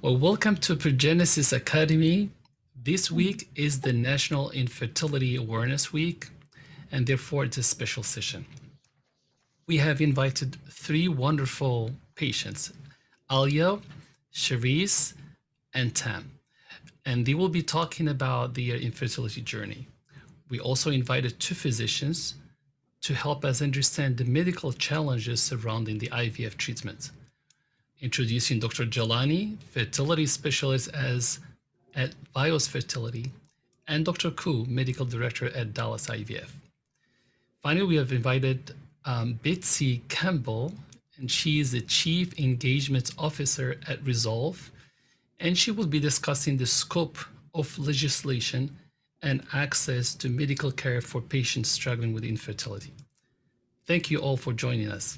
Well, welcome to Progenesis Academy. This week is the National Infertility Awareness Week, and therefore it's a special session. We have invited three wonderful patients, Alia, Cherise, and Tam, and they will be talking about their infertility journey. We also invited two physicians to help us understand the medical challenges surrounding the IVF treatment. Introducing Dr. Jalani, fertility specialist at Bios Fertility, and Dr. Ku, medical director at Dallas IVF. Finally, we have invited Betsy Campbell, and she is the Chief Engagement Officer at Resolve, and she will be discussing the scope of legislation and access to medical care for patients struggling with infertility. Thank you all for joining us.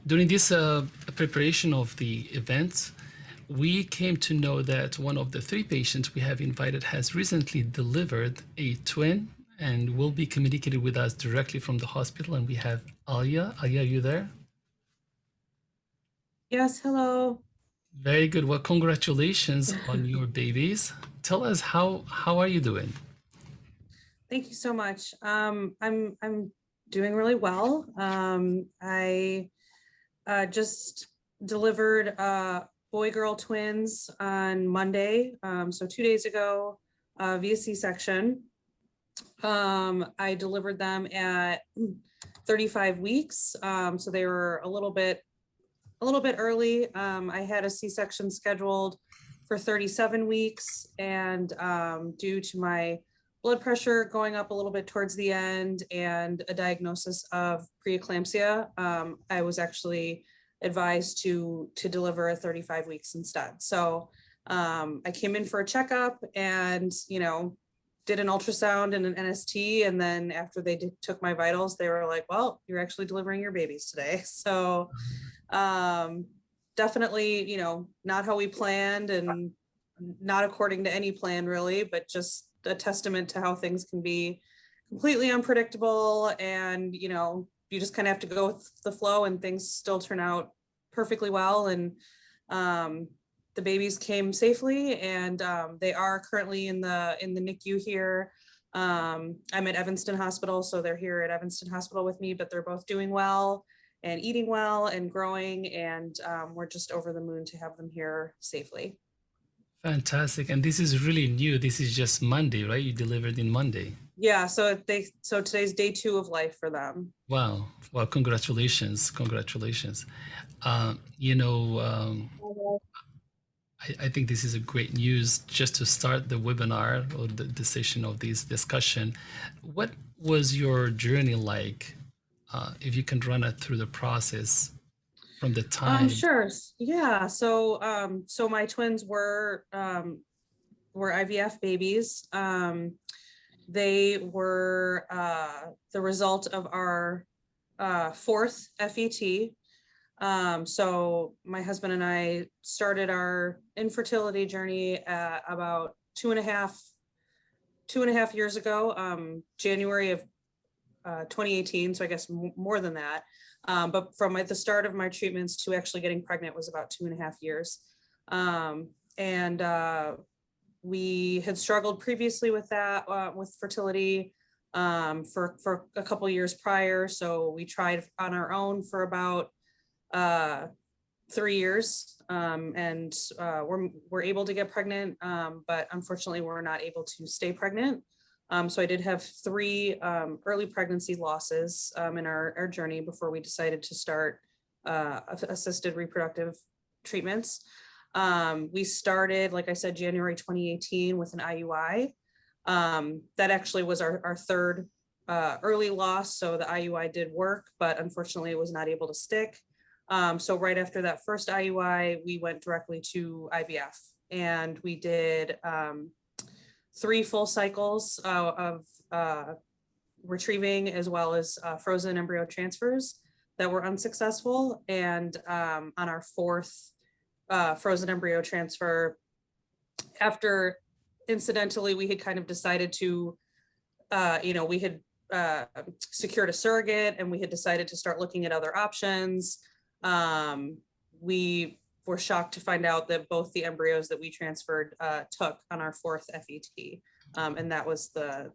During this preparation of the event, we came to know that one of the three patients we have invited has recently delivered a twin and will be communicating with us directly from the hospital. And we have Alia. Alia, are you there? Yes, hello. Very good. Well, congratulations on your babies. Tell us, how are you doing? Thank you so much. I'm doing really well. I just delivered boy-girl twins on Monday, so 2 days ago, via C-section. I delivered them at 35 weeks, so they were a little bit early. I had a C-section scheduled for 37 weeks, and due to my blood pressure going up a little bit towards the end and a diagnosis of preeclampsia, I was actually advised to deliver at 35 weeks instead. So I came in for a checkup and, did an ultrasound and an NST. And then after they took my vitals, they were like, well, you're actually delivering your babies today. So definitely, not how we planned and not according to any plan really, but just a testament to how things can be completely unpredictable. And, you just kind of have to go with the flow, and things still turn out perfectly well. And the babies came safely, and they are currently in the NICU here. I'm at Evanston Hospital, so they're here at Evanston Hospital with me, but they're both doing well and eating well and growing. And we're just over the moon to have them here safely. Fantastic. And this is really new. This is just Monday, right? You delivered in Monday. Yeah, so today's day 2 of life for them. Wow. Well, congratulations. Congratulations. I think this is a great news just to start the webinar or the session of this discussion. What was your journey like? If you can run it through the process from the time. Sure. Yeah. So my twins were IVF babies. They were the result of our 4th FET. So my husband and I started our infertility journey about two and a half years ago, January of 2018. So I guess more than that. But from the start of my treatments to actually getting pregnant was about 2.5 years. We had struggled previously with that, with fertility for a couple of years prior. So we tried on our own for about 3 years, and we're able to get pregnant, but unfortunately we're not able to stay pregnant. So I did have 3 early pregnancy losses in our journey before we decided to start assisted reproductive treatments. We started, like I said, January 2018 with an IUI. That actually was our 3rd early loss. So the IUI did work, but unfortunately it was not able to stick. So right after that first IUI, we went directly to IVF, and we did 3 full cycles of retrieving as well as frozen embryo transfers that were unsuccessful. And on our 4th frozen embryo transfer, after incidentally we had kind of decided to, we had secured a surrogate and we had decided to start looking at other options. We were shocked to find out that both the embryos that we transferred took on our fourth FET. And that was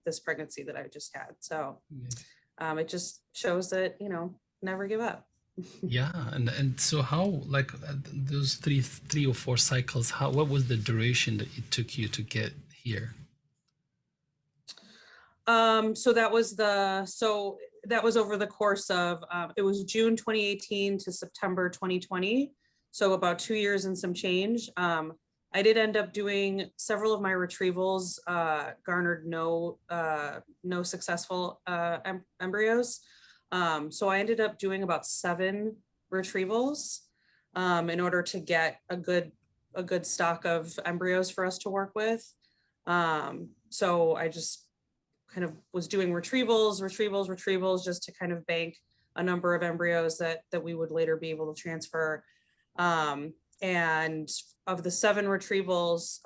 this pregnancy that I just had. So it just shows that, never give up. Yeah, and so how, like those three or four cycles, what was the duration that it took you to get here? So that was over the course of it was June 2018 to September 2020. So about 2 years and some change. I did end up doing several of my retrievals, garnered no successful embryos. So I ended up doing about 7 retrievals in order to get a good stock of embryos for us to work with. So I just kind of was doing retrievals just to kind of bank a number of embryos that we would later be able to transfer. And of the 7 retrievals,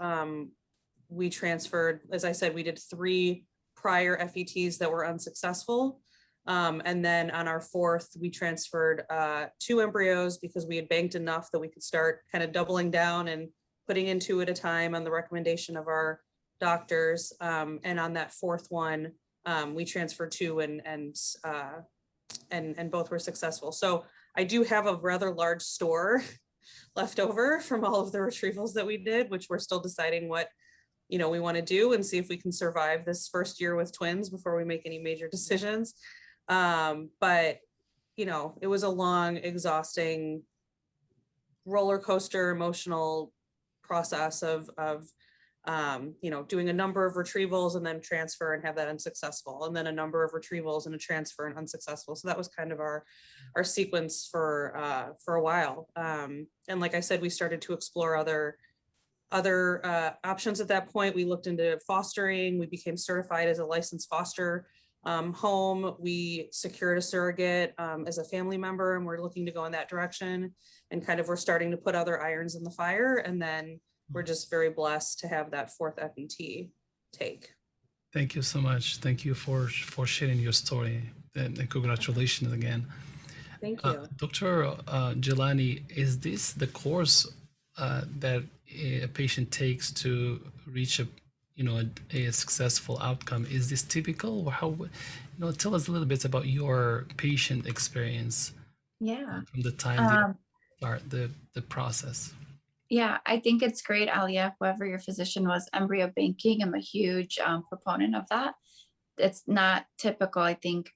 we transferred, as I said, we did 3 prior FETs that were unsuccessful. And then on our 4th, we transferred 2 embryos because we had banked enough that we could start kind of doubling down and putting in 2 at a time on the recommendation of our doctors. And on that 4th one, we transferred 2 and both were successful. So I do have a rather large store left over from all of the retrievals that we did, which we're still deciding what we want to do and see if we can survive this first year with twins before we make any major decisions. But it was a long, exhausting roller coaster emotional process of doing a number of retrievals and then transfer and have that unsuccessful, and then a number of retrievals and a transfer and unsuccessful. So that was kind of our sequence for a while. And like I said, we started to explore other options at that point. We looked into fostering. We became certified as a licensed foster home. We secured a surrogate as a family member, and we're looking to go in that direction. And kind of we're starting to put other irons in the fire. And then we're just very blessed to have that 4th FET take. Thank you so much. Thank you for sharing your story, and congratulations again. Thank you. Dr. Jeelani, is this the course that a patient takes to reach a successful outcome? Is this typical, or how? Tell us a little bit about your patient experience. Yeah. From the time they start the process. Yeah, I think it's great, Alia, whoever your physician was, embryo banking. I'm a huge proponent of that. It's not typical. I think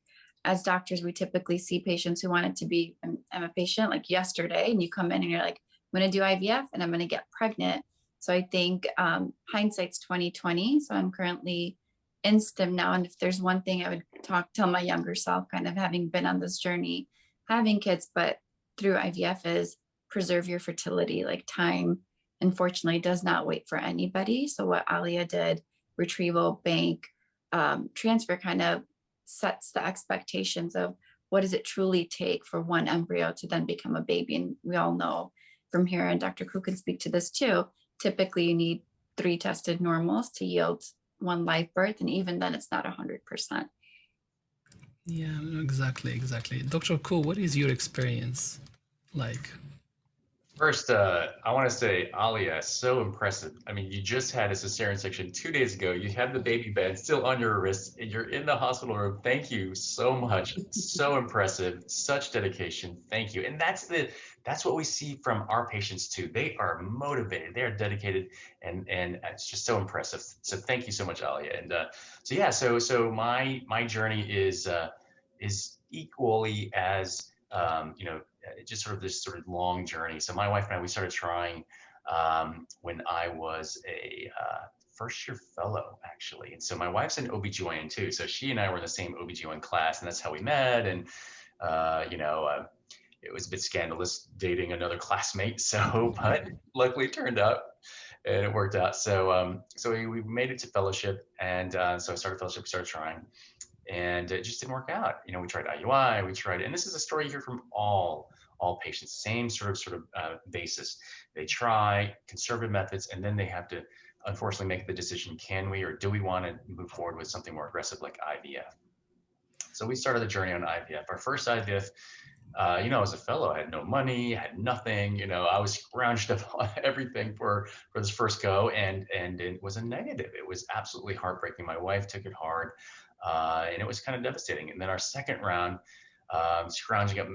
as doctors, we typically see patients who want it to be, I'm a patient like yesterday, and you come in and you're like, I'm going to do IVF and I'm going to get pregnant. So I think hindsight's 2020. So I'm currently in STEM now. And if there's one thing I would tell my younger self, kind of having been on this journey, having kids, but through IVF, is preserve your fertility. Like, time, unfortunately, does not wait for anybody. So what Alia did, retrieval, bank, transfer, kind of sets the expectations of what does it truly take for one embryo to then become a baby. And we all know from here, and Dr. Ku can speak to this too, typically you need 3 tested normals to yield 1 live birth. And even then it's not 100%. Yeah, exactly. Dr. Ku, what is your experience like? First, I want to say, Alia, so impressive. I mean, you just had a cesarean section 2 days ago. You have the baby bed still on your wrist, and you're in the hospital room. Thank you so much. So impressive. Such dedication. Thank you. And that's what we see from our patients too. They are motivated. They are dedicated, and it's just so impressive. So thank you so much, Alia. And so my journey is equally as just sort of this sort of long journey. So my wife and I, we started trying when I was a first year fellow, actually. And so my wife's an OBGYN too. So she and I were in the same OBGYN class, and that's how we met. And, it was a bit scandalous dating another classmate. So, but luckily it turned out and it worked out. So, we made it to fellowship, and so I started fellowship, started trying. And it just didn't work out. We tried IUI, and this is a story you hear from all patients, same sort of basis. They try conservative methods, and then they have to unfortunately make the decision, can we, or do we want to move forward with something more aggressive like IVF? So we started the journey on IVF. Our first IVF I was a fellow, I had no money, I had nothing, I was scrounged up on everything for this first go, and it was a negative. It was absolutely heartbreaking. My wife took it hard, and it was kind of devastating. And then our second round, scrounging up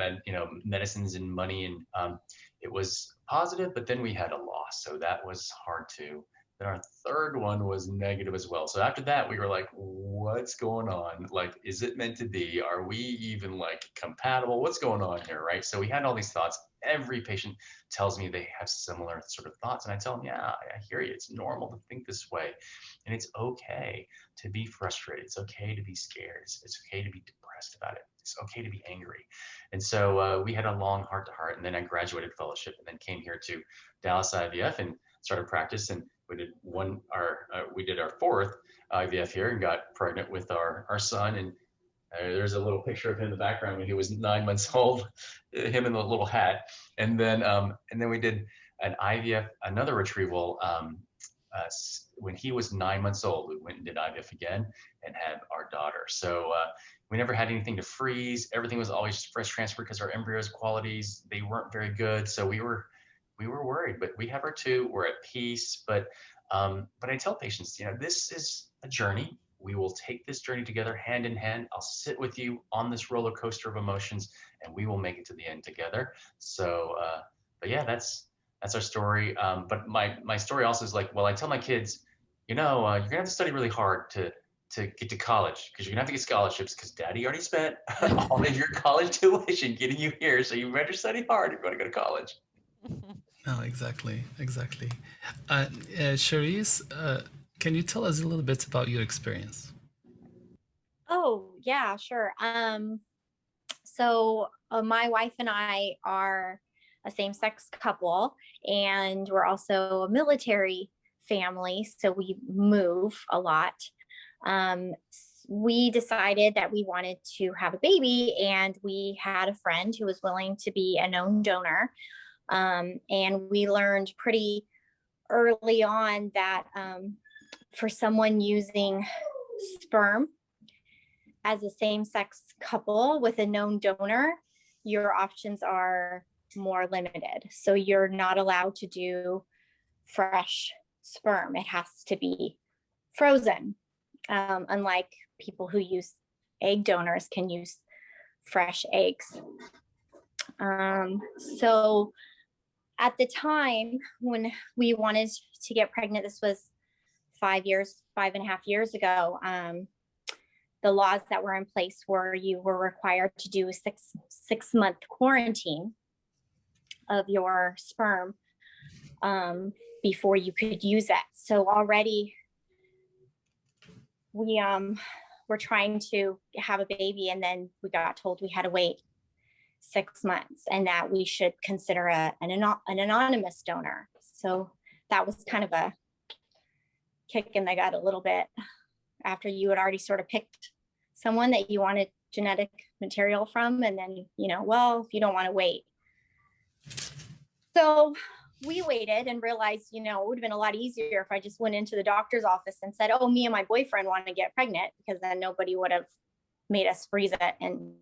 medicines and money, and it was positive, but then we had a loss, so that was hard too. Then our third one was negative as well. So after that, we were like, what's going on? Like, is it meant to be? Are we even like compatible? What's going on here, right? So we had all these thoughts. Every patient tells me they have similar sort of thoughts. And I tell them, yeah, I hear you. It's normal to think this way. And it's okay to be frustrated. It's okay to be scared. It's okay to be depressed about it. It's okay to be angry. And so we had a long heart to heart. And then I graduated fellowship and then came here to Dallas IVF and started practice. And we did our fourth IVF here and got pregnant with our son. And there's a little picture of him in the background when he was 9 months old, him in the little hat. And then we did an IVF, another retrieval when he was 9 months old. We went and did IVF again and had our daughter. So we never had anything to freeze. Everything was always fresh transfer because our embryos qualities, they weren't very good. So we were worried, but we have our two. We're at peace. But I tell patients, this is a journey. We will take this journey together, hand in hand. I'll sit with you on this roller coaster of emotions, and we will make it to the end together. So, but yeah, that's our story. But my story also is like, well, I tell my kids, you're gonna have to study really hard to get to college, because you're gonna have to get scholarships, because Daddy already spent all of your college tuition getting you here. So you better study hard if you want to go to college. Oh, exactly. Charisse, can you tell us a little bit about your experience? Oh, yeah, sure. So my wife and I are a same-sex couple, and we're also a military family, so we move a lot. We decided that we wanted to have a baby, and we had a friend who was willing to be a known donor. And we learned pretty early on that for someone using sperm as a same-sex couple with a known donor, your options are more limited. So you're not allowed to do fresh sperm. It has to be frozen. Unlike people who use egg donors can use fresh eggs. So at the time when we wanted to get pregnant, this was 5.5 years ago, the laws that were in place were you were required to do a six-month quarantine of your sperm before you could use it. So already we were trying to have a baby, and then we got told we had to wait 6 months and that we should consider an anonymous donor. So that was kind of a kick in the gut a little bit after you had already sort of picked someone that you wanted genetic material from. And then, well, if you don't want to wait. So we waited and realized, it would have been a lot easier if I just went into the doctor's office and said, oh, me and my boyfriend want to get pregnant, because then nobody would have made us freeze it and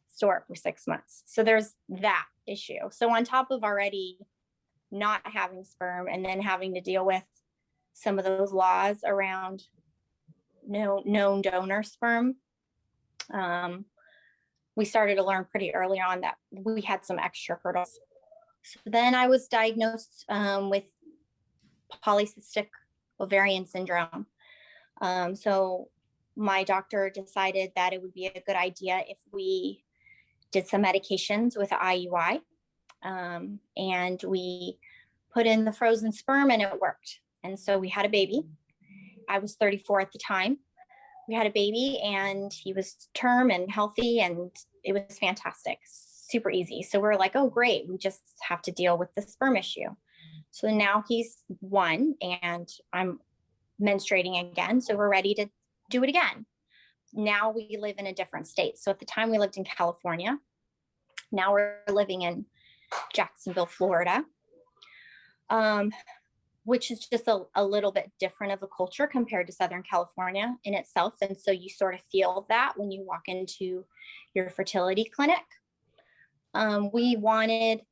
store it for 6 months. So there's that issue. So on top of already not having sperm and then having to deal with some of those laws around known donor sperm, we started to learn pretty early on that we had some extra hurdles. So then I was diagnosed with Polycystic Ovarian syndrome. So my doctor decided that it would be a good idea if we did some medications with IUI, and we put in the frozen sperm, and it worked. And so we had a baby. I was 34 at the time. We had a baby, and he was term and healthy, and it was fantastic, super easy. So we're like, oh, great. We just have to deal with the sperm issue. So now he's 1 and I'm menstruating again. So we're ready to do it again. Now we live in a different state. So at the time we lived in California. Now we're living in Jacksonville, Florida, which is just a little bit different of a culture compared to Southern California in itself. And so you sort of feel that when you walk into your fertility clinic. we wanted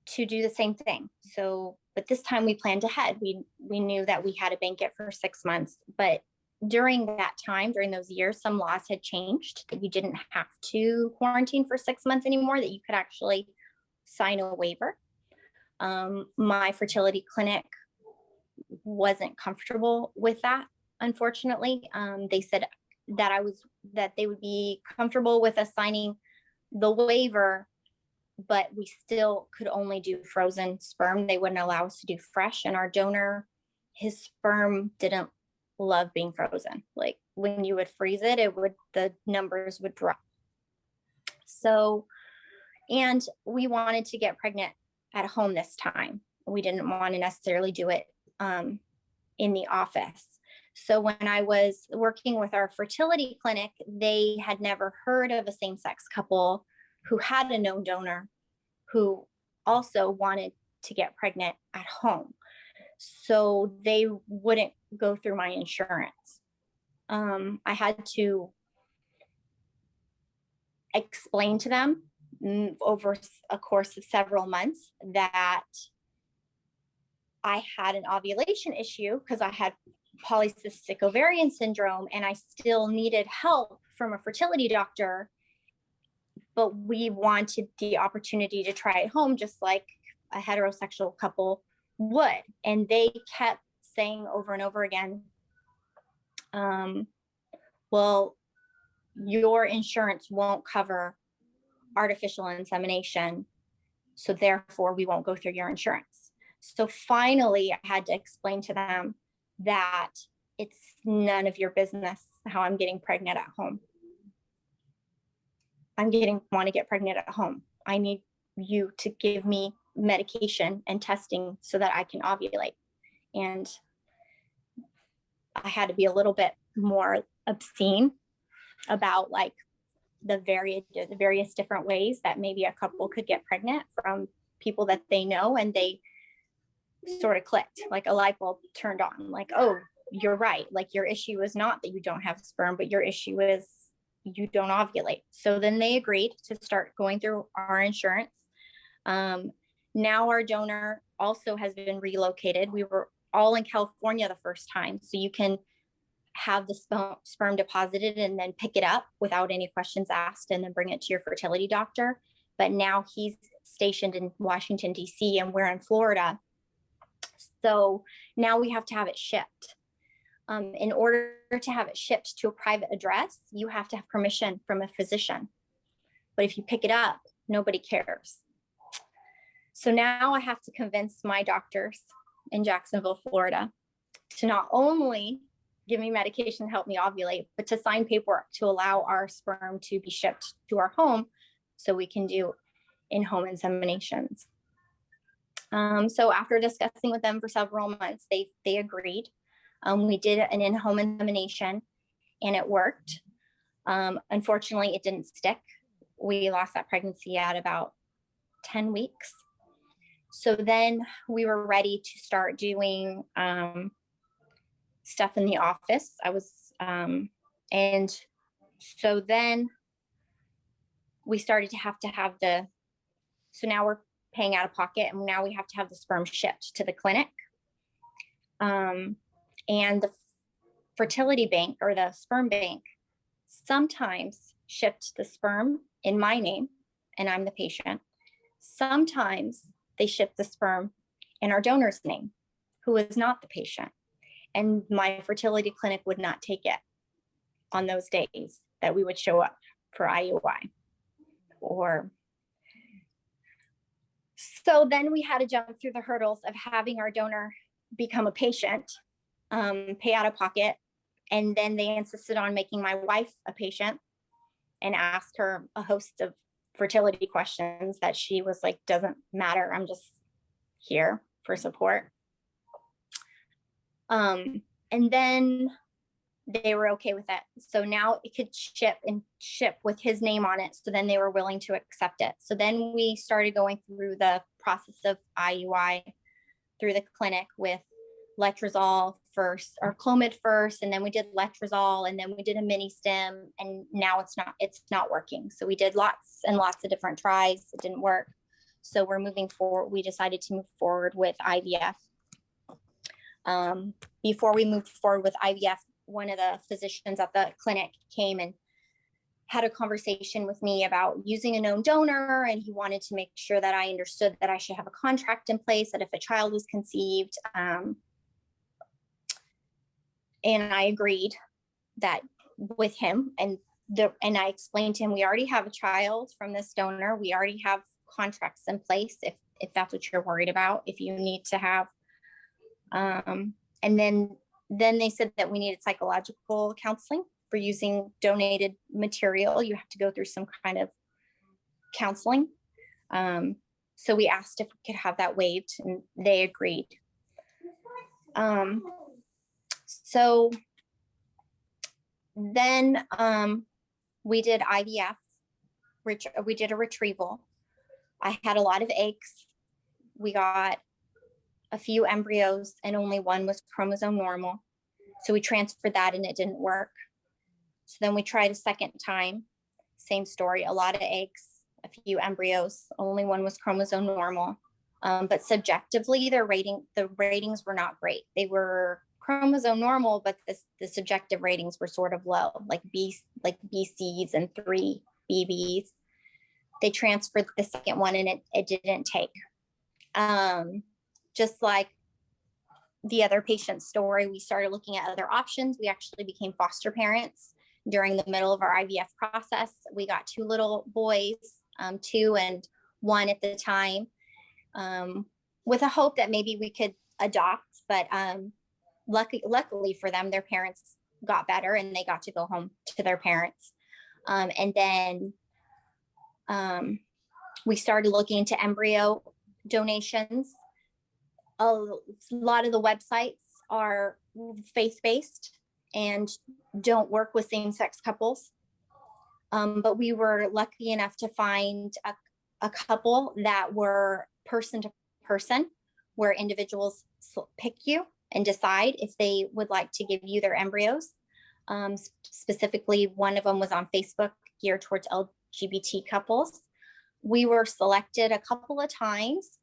to do the same thing. So, but this time we planned ahead. We knew that we had to bank it for 6 months, but during that time, during those years, some laws had changed that you didn't have to quarantine for 6 months anymore, that you could actually sign a waiver. My fertility clinic wasn't comfortable with that, unfortunately. They said that they would be comfortable with us signing the waiver, but we still could only do frozen sperm. They wouldn't allow us to do fresh. And our donor, his sperm didn't love being frozen. Like when you would freeze it, the numbers would drop. So, and we wanted to get pregnant at home this time. We didn't want to necessarily do it in the office. So when I was working with our fertility clinic, they had never heard of a same-sex couple who had a known donor who also wanted to get pregnant at home. So they wouldn't go through my insurance. I had to explain to them over a course of several months that I had an ovulation issue because I had polycystic ovarian syndrome and I still needed help from a fertility doctor, but we wanted the opportunity to try at home just like a heterosexual couple would. And they kept saying over and over again, well, your insurance won't cover artificial insemination, so therefore we won't go through your insurance. So finally, I had to explain to them that it's none of your business how I'm getting pregnant at home. Want to get pregnant at home. I need you to give me medication and testing so that I can ovulate. And I had to be a little bit more obscene about like the various different ways that maybe a couple could get pregnant from people that they know, and they sort of clicked, like a light bulb turned on, like, oh, you're right. Like your issue is not that you don't have sperm, but your issue is you don't ovulate. So then they agreed to start going through our insurance. Now our donor also has been relocated. We were all in California the first time. So you can have the sperm deposited and then pick it up without any questions asked and then bring it to your fertility doctor. But now he's stationed in Washington, D.C. and we're in Florida. So now we have to have it shipped. In order to have it shipped to a private address, you have to have permission from a physician. But if you pick it up, nobody cares. So now I have to convince my doctors in Jacksonville, Florida, to not only give me medication to help me ovulate, but to sign paperwork to allow our sperm to be shipped to our home so we can do in-home inseminations. So after discussing with them for several months, they agreed. We did an in-home insemination and it worked. Unfortunately, it didn't stick. We lost that pregnancy at about 10 weeks. So then we were ready to start doing stuff in the office. And so then we started to have so now we're paying out of pocket and now we have to have the sperm shipped to the clinic. And the fertility bank or the sperm bank sometimes shipped the sperm in my name and I'm the patient. Sometimes they ship the sperm in our donor's name, who is not the patient. And my fertility clinic would not take it on those days that we would show up for IUI. So then we had to jump through the hurdles of having our donor become a patient, pay out of pocket. And then they insisted on making my wife a patient and asked her a host of fertility questions that she was like, doesn't matter. I'm just here for support. And then they were okay with it. So now it could ship with his name on it. So then they were willing to accept it. So then we started going through the process of IUI through the clinic with letrozole, first, or Clomid first, and then we did letrozole, and then we did a mini stem, and now it's not working. So we did lots and lots of different tries. It didn't work. So we're moving forward. We decided to move forward with IVF. Before we moved forward with IVF, one of the physicians at the clinic came and had a conversation with me about using a known donor, and he wanted to make sure that I understood that I should have a contract in place, that if a child was conceived, and I agreed that with him, and I explained to him, we already have a child from this donor. We already have contracts in place if that's what you're worried about, if you need to have, and then they said that we needed psychological counseling for using donated material. You have to go through some kind of counseling. So we asked if we could have that waived, and they agreed. So then we did IVF, we did a retrieval. I had a lot of eggs. We got a few embryos, and only one was chromosome normal. So we transferred that, and it didn't work. So then we tried a second time, same story, a lot of eggs, a few embryos, only one was chromosome normal. But subjectively, the ratings were not great. They were chromosome normal, but the subjective ratings were sort of low, like BCs and 3 BBs. They transferred the second one, and it didn't take. Just like the other patient's story, we started looking at other options. We actually became foster parents during the middle of our IVF process. We got 2 little boys, 2 and 1 at the time, with a hope that maybe we could adopt. But luckily for them, their parents got better, and they got to go home to their parents. And then we started looking into embryo donations. A lot of the websites are faith-based and don't work with same-sex couples. But we were lucky enough to find a couple that were person to person, where individuals pick you and decide if they would like to give you their embryos. Specifically, one of them was on Facebook, geared towards LGBT couples. We were selected a couple of times,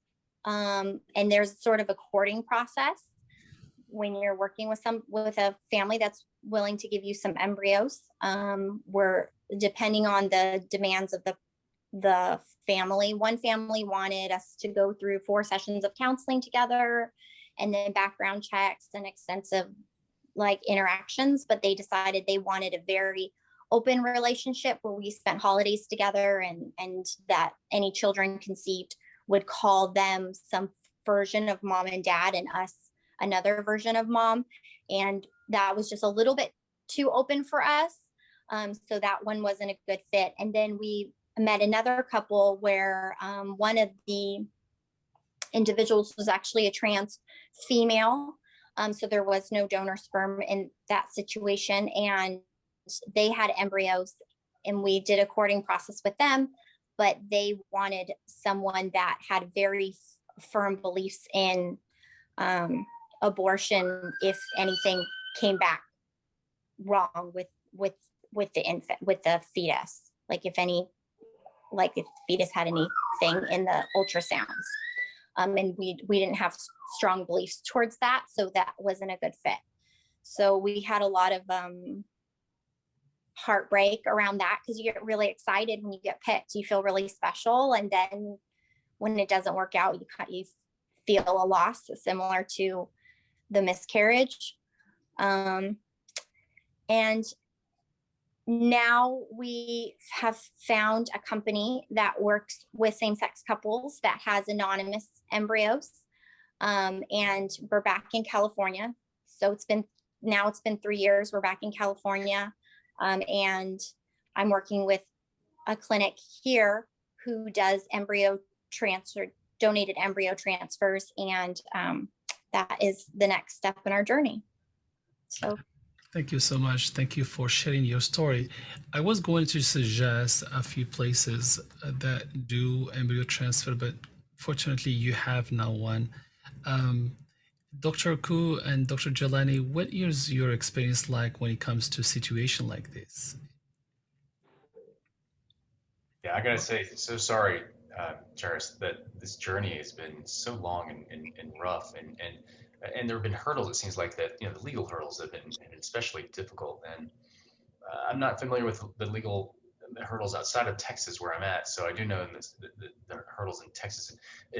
and there's sort of a courting process when you're working with a family that's willing to give you some embryos. Where depending on the demands of the family, one family wanted us to go through 4 sessions of counseling together, and then background checks and extensive interactions, but they decided they wanted a very open relationship where we spent holidays together, and that any children conceived would call them some version of mom and dad, and us another version of mom. And that was just a little bit too open for us. So that one wasn't a good fit. And then we met another couple where one of the individuals was actually a trans female. So there was no donor sperm in that situation, and they had embryos, and we did a courting process with them, but they wanted someone that had very firm beliefs in abortion if anything came back wrong with the infant, with the fetus, if fetus had anything in the ultrasounds. And we didn't have strong beliefs towards that, so that wasn't a good fit. So we had a lot of heartbreak around that, because you get really excited when you get picked. You feel really special, and then when it doesn't work out, you feel a loss similar to the miscarriage. And now we have found a company that works with same-sex couples that has anonymous embryos, and we're back in California. So it's been 3 years. We're back in California, and I'm working with a clinic here who does donated embryo transfers, and that is the next step in our journey. So. Thank you so much. Thank you for sharing your story. I was going to suggest a few places that do embryo transfer, but fortunately you have now one. Dr. Ku and Dr. Jalani, what is your experience like when it comes to a situation like this? Yeah, I gotta say, so sorry, Charis, that this journey has been so long and rough, and there have been hurdles. It seems like that, the legal hurdles have been especially difficult. And I'm not familiar with the legal hurdles outside of Texas where I'm at, so I do know the hurdles in Texas.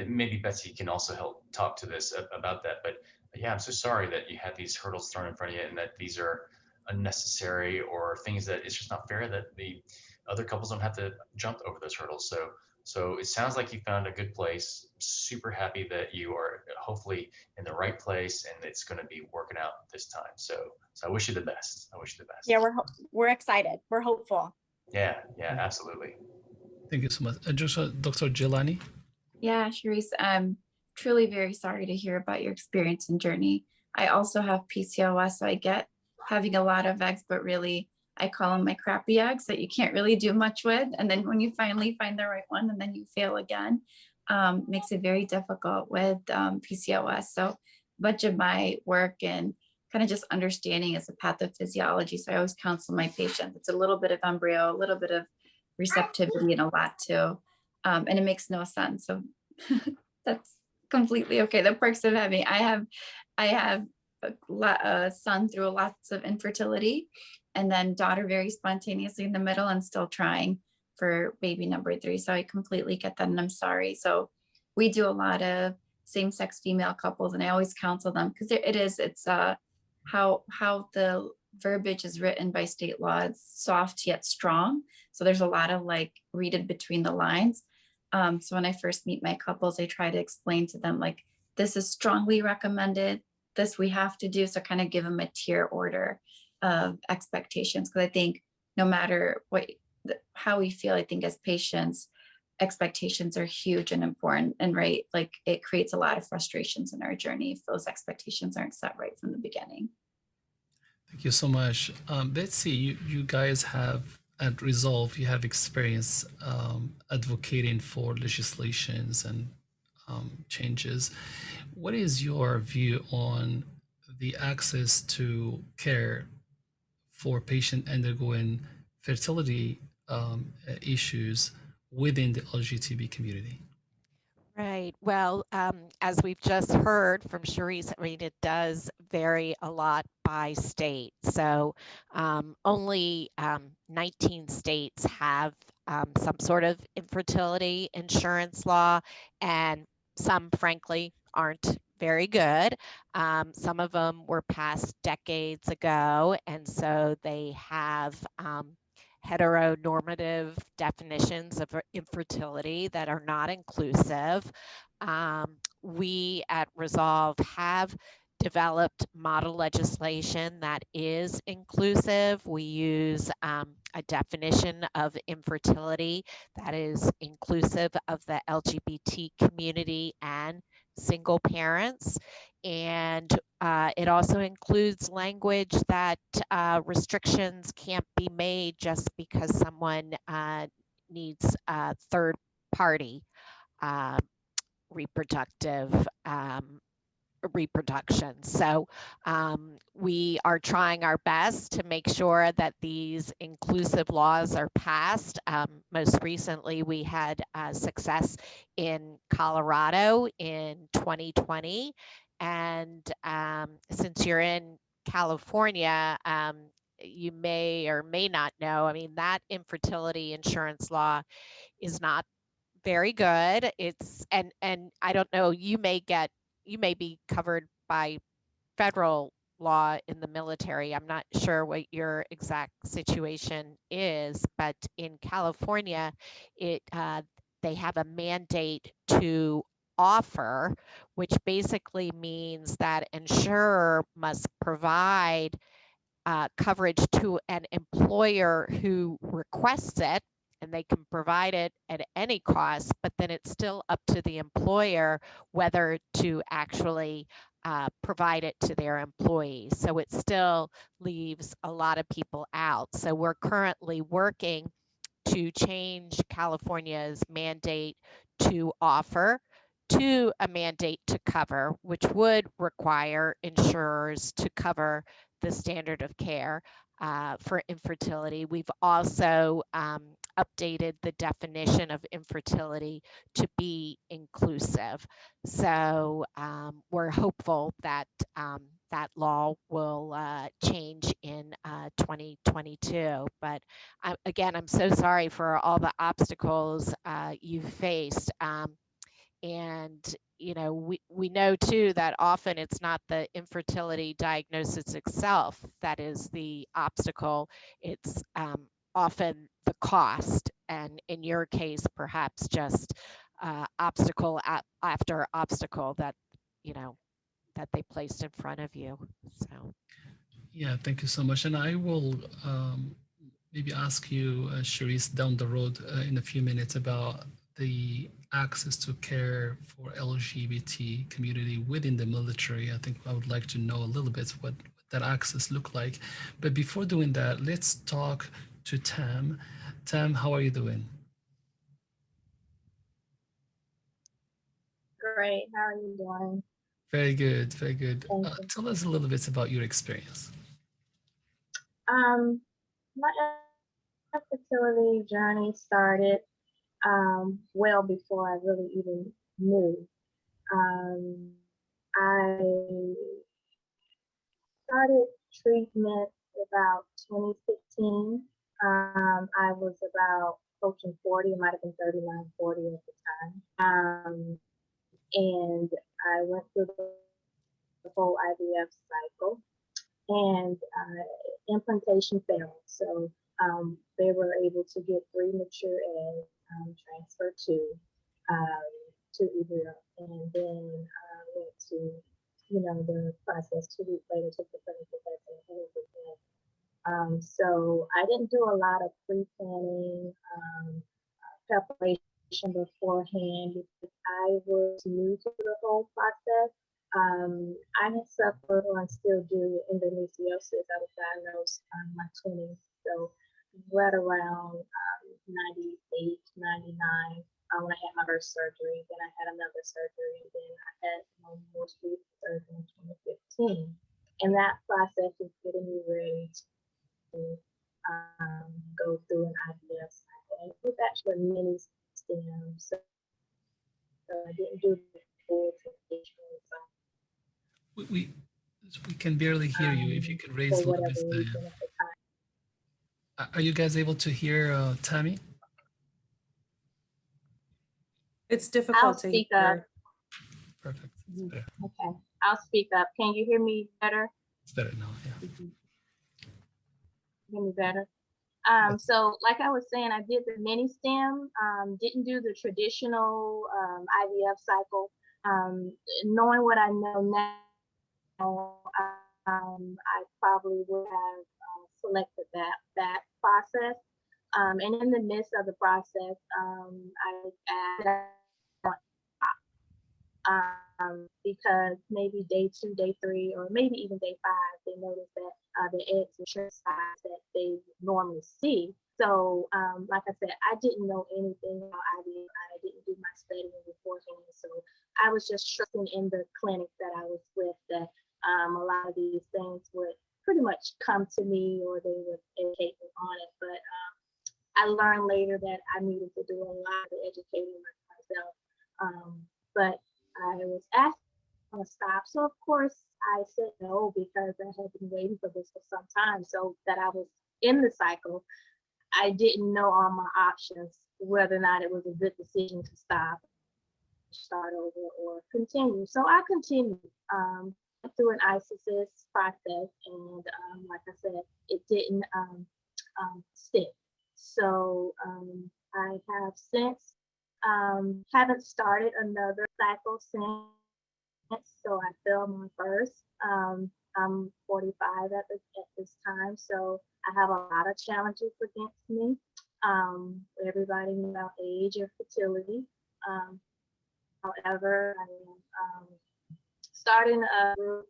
Maybe Betsy can also help talk to this about that. But yeah, I'm so sorry that you had these hurdles thrown in front of you, and that these are unnecessary or things that it's just not fair that the other couples don't have to jump over those hurdles. So it sounds like you found a good place. Super happy that you are hopefully in the right place and it's going to be working out this time. So I wish you the best. I wish you the best. Yeah, we're excited. We're hopeful. Yeah, absolutely. Thank you so much. Dr. Jelani? Yeah, Sharice, I'm truly very sorry to hear about your experience and journey. I also have PCOS, so I get having a lot of eggs, but really I call them my crappy eggs that you can't really do much with. And then when you finally find the right one and then you fail again, makes it very difficult with PCOS. So much of my work and kind of just understanding is the pathophysiology. So I always counsel my patients. It's a little bit of embryo, a little bit of receptivity, and a lot too. And it makes no sense. So that's completely okay. The perks of having, I have a son through lots of infertility, and then daughter very spontaneously in the middle and still trying for baby number 3. So I completely get that, and I'm sorry. So we do a lot of same-sex female couples, and I always counsel them because it's how the verbiage is written by state law. It's soft yet strong. So there's a lot of like read it between the lines. So when I first meet my couples, I try to explain to them like, this is strongly recommended, this we have to do. So kind of give them a tier order of expectations. Because I think no matter how we feel, I think as patients, expectations are huge and important. And right, like it creates a lot of frustrations in our journey if those expectations aren't set right from the beginning. Thank you so much. Betsy, you guys have at Resolve, you have experience advocating for legislations and changes. What is your view on the access to care for patients undergoing fertility issues within the LGBTQ community? Right. Well, as we've just heard from Sharice, I mean, it does vary a lot by state. So only 19 states have some sort of infertility insurance law, and some, frankly, aren't very good. Some of them were passed decades ago, and so they have heteronormative definitions of infertility that are not inclusive. We at Resolve have developed model legislation that is inclusive. We use a definition of infertility that is inclusive of the LGBT community and single parents. And it also includes language that restrictions can't be made just because someone needs a third party reproduction. So we are trying our best to make sure that these inclusive laws are passed. Most recently, we had success in Colorado in 2020. And since you're in California, you may or may not know, I mean, that infertility insurance law is not very good. It's and I don't know, you may be covered by federal law in the military. I'm not sure what your exact situation is, but in California, they have a mandate to offer, which basically means that insurer must provide coverage to an employer who requests it, and they can provide it at any cost, but then it's still up to the employer whether to actually provide it to their employees. So it still leaves a lot of people out. So we're currently working to change California's mandate to offer to a mandate to cover, which would require insurers to cover the standard of care for infertility. We've also updated the definition of infertility to be inclusive. So we're hopeful that that law will change in 2022. But again, I'm so sorry for all the obstacles you've faced. And we know too that often it's not the infertility diagnosis itself that is the obstacle. It's often the cost, and in your case, perhaps just obstacle after obstacle that that they placed in front of you. So Yeah, thank you so much. And I will maybe ask you, Charisse, down the road in a few minutes about the access to care for LGBT community within the military. I think I would like to know a little bit what that access look like. But before doing that, let's talk to Tam. Tam, how are you doing? Great. How are you doing? Very good, very good. Thank you. Tell us a little bit about your experience. My fertility journey started well before I really even knew. I started treatment about 2016. I was about approaching 40, it might have been 39, 40 at the time. And I went through the whole IVF cycle, and implantation failed. So they were able to get 3 mature eggs transferred to Embryo, and then went to the process 2 weeks later, took the clinical test and everything. So I didn't do a lot of pre-planning preparation beforehand because I was new to the whole process. I had suffered, or I still do, endometriosis. I was diagnosed in my 20s, so right around 98, 99, when I had my first surgery. Then I had another surgery, and then I had my most recent surgery in 2015. And that process was getting me ready to go through an IVF cycle. And it was actually a mini stem, so I didn't do the full traditional cycle. We can barely hear you. If you could raise a little bit the... Are you guys able to hear Tammy? It's difficult to speak hear. up. Perfect. Okay, I'll speak up. Can you hear me better? It's better now, yeah. Hear me better? So like I was saying, I did the mini stem, didn't do the traditional IVF cycle. Knowing what I know now, I probably would have selected that process. And in the midst of the process, I added because maybe day 2, day 3, or maybe even day 5, they noticed that the eggs were short size that they normally see. So, like I said, I didn't know anything about IVF. I didn't do my studying beforehand. So I was just trusting in the clinic that I was with that a lot of these things would pretty much come to me, or they would educate me on it. But I learned later that I needed to do a lot of educating myself. But I was asked to stop. So of course I said no, because I had been waiting for this for some time. So that I was in the cycle, I didn't know all my options, whether or not it was a good decision to stop, start over, or continue. So I continued through an ISIS process, and like I said, it didn't stick. So I have since haven't started another cycle since, so I failed my first. I'm 45 at this time, so I have a lot of challenges against me. Everybody about age and fertility. However, I am starting a group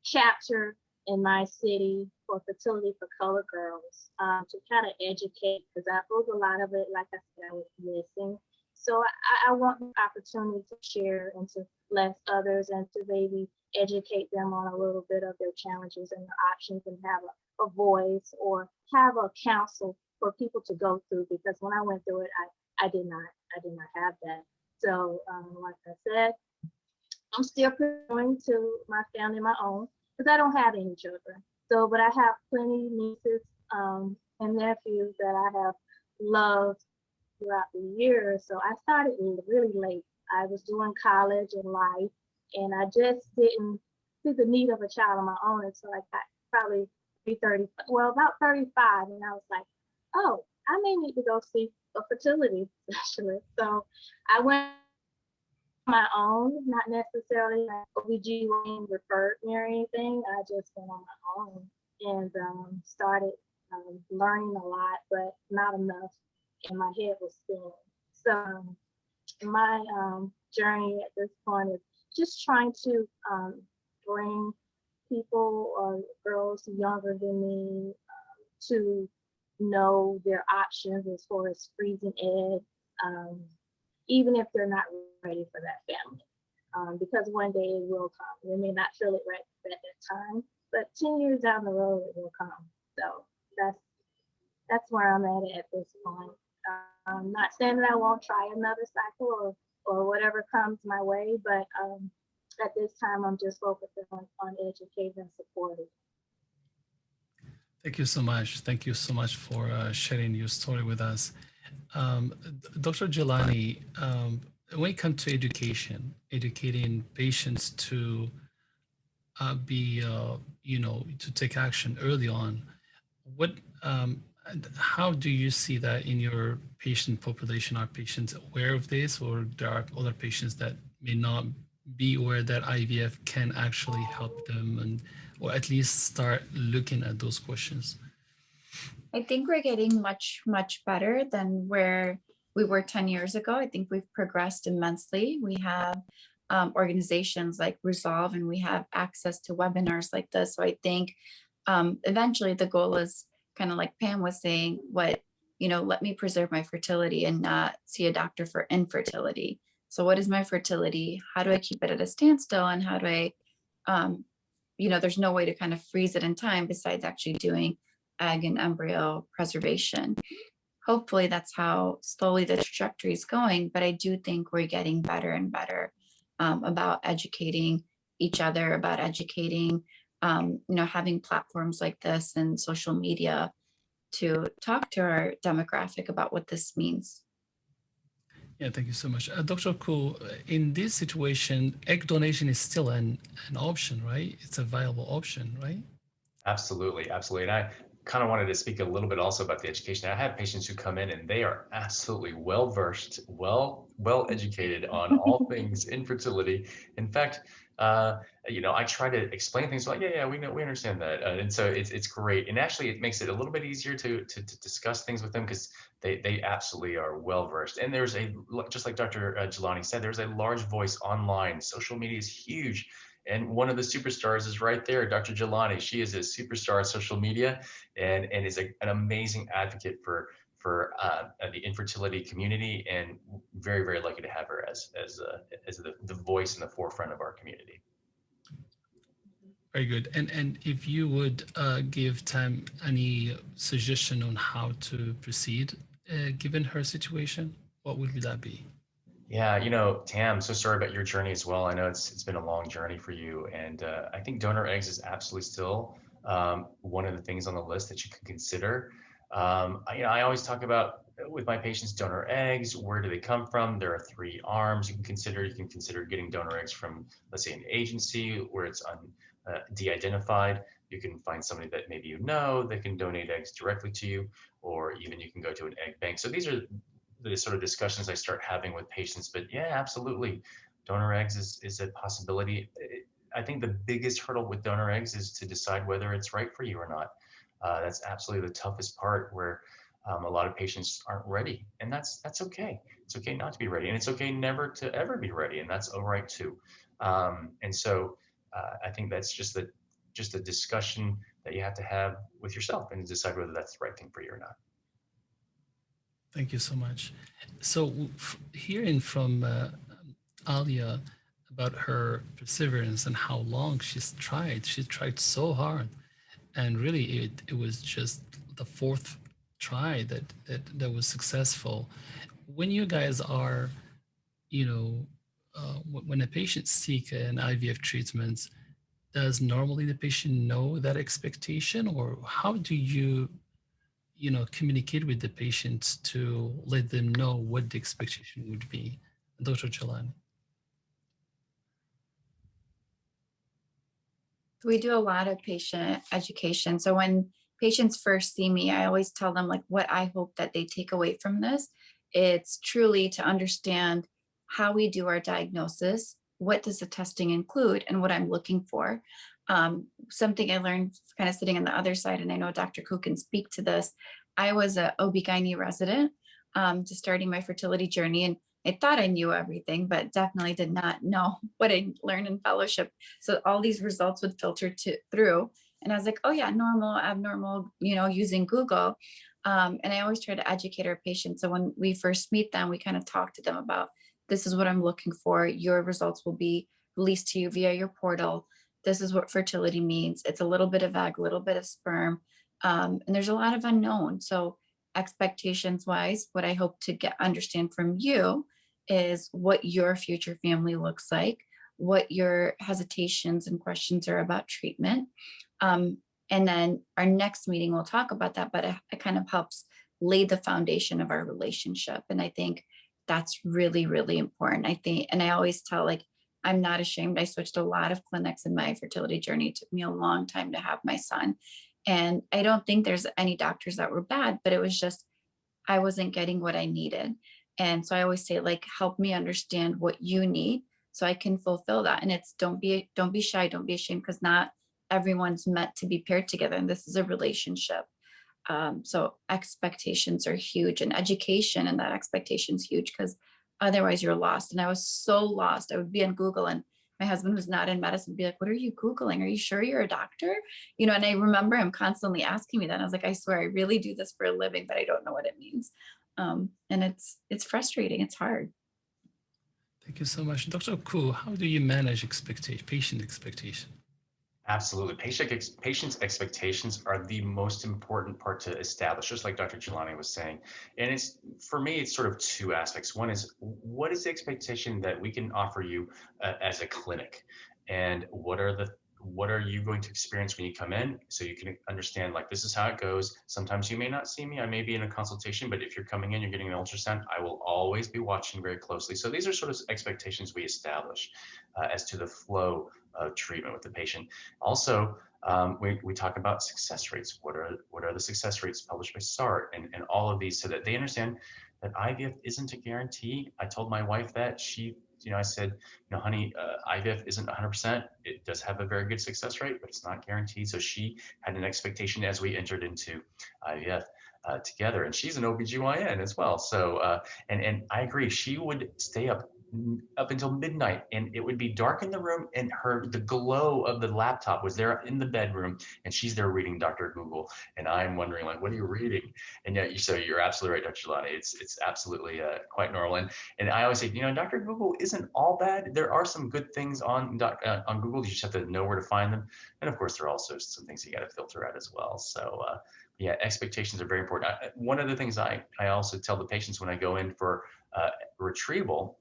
chapter in my city for fertility for colored girls, to kind of educate, because that was a lot of it, like I said, I was missing. So I want the opportunity to share and to bless others and to maybe educate them on a little bit of their challenges and their options and have a voice or have a counsel for people to go through, because when I went through it, I did not have that. So like I said, I'm still pursuing to my family, my own, because I don't have any children. So, but I have plenty nieces and nephews that I have loved throughout the years. So I started really late. I was doing college and life, and I just didn't see the need of a child of my own until I got probably 30, well, about 35. And I was like, oh, I may need to go see a fertility specialist. So I went on my own, not necessarily like OBGYN referred me or anything. I just went on my own and started learning a lot, but not enough. And my head was spinning. So my journey at this point is just trying to bring people or girls younger than me to know their options as far as freezing eggs, even if they're not ready for that family. Because one day it will come. They may not feel it right at that time, but 10 years down the road it will come. So that's where I'm at this point. I'm not saying that I won't try another cycle or whatever comes my way, but at this time I'm just focusing on educating and supporting. Thank you so much. Thank you so much for sharing your story with us. Dr. Jeelani, when it comes to education, educating patients to be, to take action early on, how do you see that in your patient population? Are patients aware of this, or there are other patients that may not be aware that IVF can actually help them, or at least start looking at those questions? I think we're getting much, much better than where we were 10 years ago. I think we've progressed immensely. We have organizations like Resolve, and we have access to webinars like this. So I think eventually the goal is kind of like Pam was saying, let me preserve my fertility and not see a doctor for infertility. So what is my fertility? How do I keep it at a standstill? And how do I, there's no way to kind of freeze it in time besides actually doing egg and embryo preservation. Hopefully that's how slowly the trajectory is going, but I do think we're getting better and better about educating each other, about educating, having platforms like this and social media to talk to our demographic about what this means. Yeah, thank you so much. Dr. Ku, in this situation, egg donation is still an option, right? It's a viable option, right? Absolutely, absolutely. And I kind of wanted to speak a little bit also about the education. I have patients who come in and they are absolutely well-versed, well educated on all things infertility. In fact, I try to explain things like, yeah, we know, we understand that. And so it's great. And actually it makes it a little bit easier to discuss things with them because they absolutely are well-versed. And there's just like Dr. Jeelani said, there's a large voice online. Social media is huge. And one of the superstars is right there, Dr. Jeelani. She is a superstar on social media and is an amazing advocate for the infertility community, and very, very lucky to have her as the voice in the forefront of our community. Very good. And if you would give Tam any suggestion on how to proceed given her situation, what would that be? Yeah, Tam, so sorry about your journey as well. I know it's been a long journey for you, and I think donor eggs is absolutely still one of the things on the list that you can consider. I always talk about with my patients donor eggs. Where do they come from? There are 3 arms you can consider. You can consider getting donor eggs from, let's say, an agency where it's de-identified. You can find somebody that maybe that can donate eggs directly to you, or even you can go to an egg bank. So these are the sort of discussions I start having with patients. But yeah, absolutely, donor eggs is a possibility. I think the biggest hurdle with donor eggs is to decide whether it's right for you or not. That's absolutely the toughest part, where a lot of patients aren't ready, and that's okay. It's okay not to be ready, and it's okay never to ever be ready, and that's all right too. And so I think that's just a discussion that you have to have with yourself and decide whether that's the right thing for you or not. Thank you so much. So hearing from Alia about her perseverance and how long she tried so hard, and really it was just the fourth try that was successful. When you guys are, you know, when a patient seek an IVF treatment, does normally the patient know that expectation, or how do you, communicate with the patient to let them know what the expectation would be? Dr. Jalani. We do a lot of patient education. So when patients first see me, I always tell them like what I hope that they take away from this. It's truly to understand how we do our diagnosis, what does the testing include, and what I'm looking for. Something I learned kind of sitting on the other side, and I know Dr. Ku can speak to this. I was a OB-GYN resident, just starting my fertility journey, and I thought I knew everything, but definitely did not know what I learned in fellowship. So all these results would filter through. And I was like, oh yeah, normal, abnormal, using Google. And I always try to educate our patients. So when we first meet them, we kind of talk to them about, this is what I'm looking for. Your results will be released to you via your portal. This is what fertility means. It's a little bit of egg, a little bit of sperm. And there's a lot of unknown. So expectations wise, what I hope to understand from you is what your future family looks like, what your hesitations and questions are about treatment. And then our next meeting, we'll talk about that, but it kind of helps lay the foundation of our relationship. And I think that's really, really important. I think, and I always tell, like, I'm not ashamed. I switched a lot of clinics in my fertility journey. It took me a long time to have my son. And I don't think there's any doctors that were bad, but it was just, I wasn't getting what I needed. And so I always say, like, help me understand what you need so I can fulfill that. And it's don't be shy, don't be ashamed, because not everyone's meant to be paired together. And this is a relationship. So expectations are huge, and education and that expectation is huge, because otherwise you're lost. And I was so lost. I would be on Google, and my husband was not in medicine would be like, what are you Googling? Are you sure you're a doctor? And I remember him constantly asking me that. And I was like, I swear I really do this for a living, but I don't know what it means. And it's frustrating. It's hard. Thank you so much. Dr. Ku, how do you manage patient expectation? Absolutely. Patients' expectations are the most important part to establish, just like Dr. Jeelani was saying. And for me, it's sort of two aspects. One is, what is the expectation that we can offer you as a clinic? And what are you going to experience when you come in, so you can understand, like, this is how it goes. Sometimes you may not see me, I may be in a consultation, but if you're coming in, you're getting an ultrasound, I will always be watching very closely. So these are sort of expectations we establish as to the flow of treatment with the patient. Also, we talk about success rates. What are the success rates published by SART, and all of these, so that they understand that IVF isn't a guarantee. I told my wife that. I said, honey, IVF isn't 100%. It does have a very good success rate, but it's not guaranteed. So she had an expectation as we entered into IVF together, and she's an OBGYN as well. So, and I agree, she would stay up until midnight, and it would be dark in the room, and the glow of the laptop was there in the bedroom, and she's there reading Dr. Google, and I'm wondering, like, what are you reading? And yet, so you're absolutely right, Dr. Jeelani. It's absolutely quite normal. And I always say, Dr. Google isn't all bad. There are some good things on Google. You just have to know where to find them, and of course, there are also some things you got to filter out as well. So yeah, expectations are very important. One of the things I also tell the patients when I go in for retrieval,